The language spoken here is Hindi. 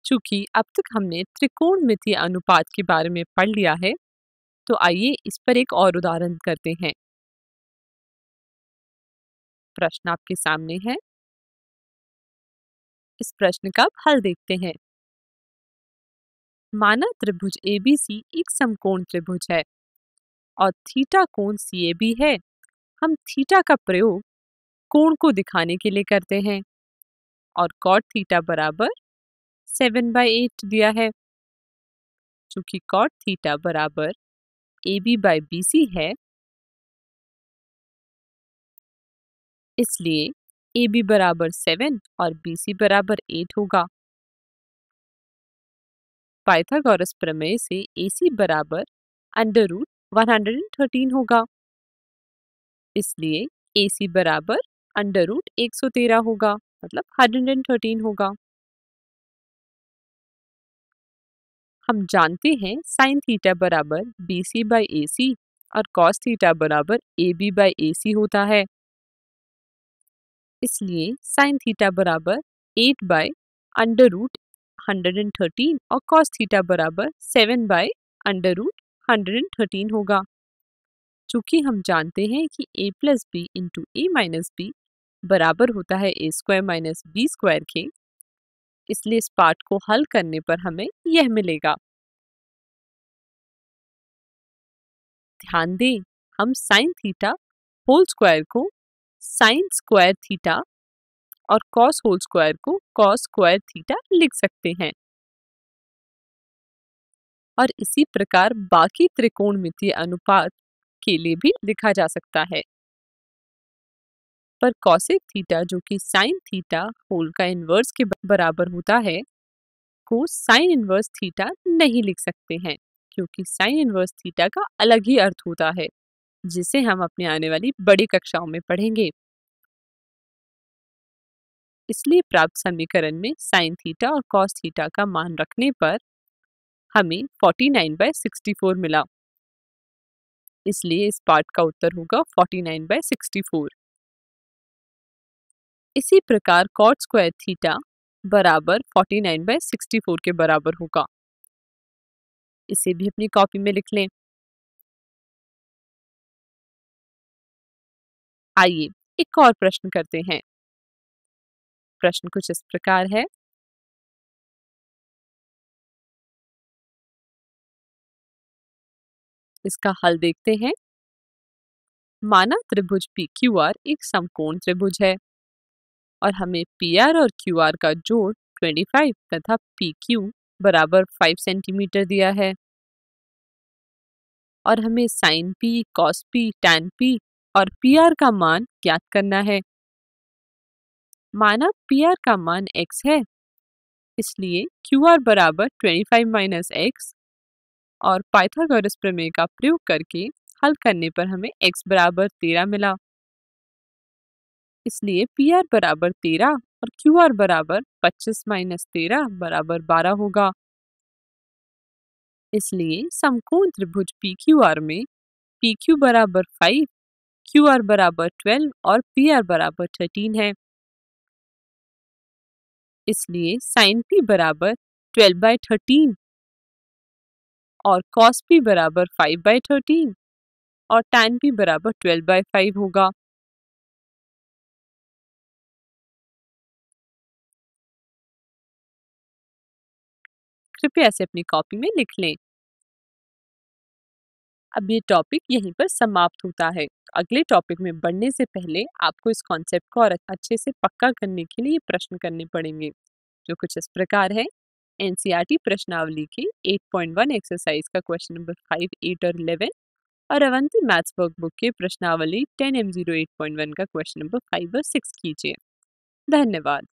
चूंकि अब तक हमने त्रिकोणमितीय अनुपात के बारे में पढ़ लिया है, तो आइए इस पर एक और उदाहरण करते हैं। प्रश्न आपके सामने है। इस प्रश्न का हल देखते हैं। माना त्रिभुज एबीसी एक समकोण त्रिभुज है और थीटा कोण सीएबी है। हम थीटा का प्रयोग कोण को दिखाने के लिए करते हैं और कॉट थीटा बराबर 7/8 दिया है। चूंकि कॉट थीटा बराबर AB/BC है, इसलिए AB बराबर 7 और BC बराबर 8 होगा। पाइथागोरस प्रमेय से AC बराबर √113 होगा, इसलिए AC बराबर √113 होगा, मतलब 113 होगा। हम जानते हैं साइन थीटा बराबर BC/AC और कॉस थीटा बराबर AB/AC होता है, इसलिए साइन थीटा बराबर 8/√113 और कॉस थीटा बराबर 7/√113 होगा। चूंकि हम जानते हैं कि a + b × a - b बराबर होता है a² - b² के, इसलिए इस पार्ट को हल करने पर हमें यह मिलेगा। ध्यान दें, हम साइन थीटा होल स्क्वायर को साइन स्क्वायर थीटा और कॉस होल स्क्वायर को कॉस स्क्वायर थीटा लिख सकते हैं और इसी प्रकार बाकी त्रिकोणमितीय अनुपात के लिए भी लिखा जा सकता है। पर कॉसेक थीटा जो कि साइन थीटा होल का इनवर्स के बराबर होता है, को साइन इनवर्स थीटा नहीं लिख सकते हैं, क्योंकि साइन इनवर्स थीटा का अलग ही अर्थ होता है, जिसे हम अपने आने वाली बड़ी कक्षाओं में पढ़ेंगे। इसलिए प्राप्त समीकरण में साइन थीटा और कॉस थीटा का मान रखने पर हमें 49/64 मिला, इसलिए इस पार्ट का उत्तर होगा 49/64। इसी प्रकार कॉट स्क्वायर थीटा बराबर 49/64 के बराबर होगा। इसे भी अपनी कॉपी में लिख लें। आइए एक और प्रश्न करते हैं। प्रश्न कुछ इस प्रकार है। इसका हल देखते हैं। माना त्रिभुज PQR एक समकोण त्रिभुज है और हमें PR और QR का जोड़ 25 तथा PQ बराबर 5 सेंटीमीटर दिया है और हमें sine P, cos P, tan P और PR का मान ज्ञात करना है। माना PR का मान x है, इसलिए QR बराबर 25 - x और पाइथागोरस प्रमेय का प्रयोग करके हल करने पर हमें x बराबर 13 मिला, इसलिए PR बराबर 13 और QR बराबर 25 - 13 बराबर 12 होगा। इसलिए समकोण त्रिभुज PQR में PQ बराबर 5, QR बराबर 12 और PR बराबर 13 है। इसलिए साइन P बराबर 12/13 और कॉस P बराबर 5/13 और tan P बराबर 12/5 होगा। कृपया इसे अपनी कॉपी में लिख लें। अब ये टॉपिक यहीं पर समाप्त होता है। अगले टॉपिक में बढ़ने से पहले आपको इस कॉन्सेप्ट को और अच्छे से पक्का करने के लिए प्रश्न करने पड़ेंगे, जो कुछ इस प्रकार है। एनसीईआरटी प्रश्नावली के 8.1 एक्सरसाइज का क्वेश्चन नंबर 5, 8 और 11 और अवंती मैथ्स वर्कबुक के प्रश्नावली 10 M08.1 का क्वेश्चन नंबर 5 और 6 कीजिए। धन्यवाद।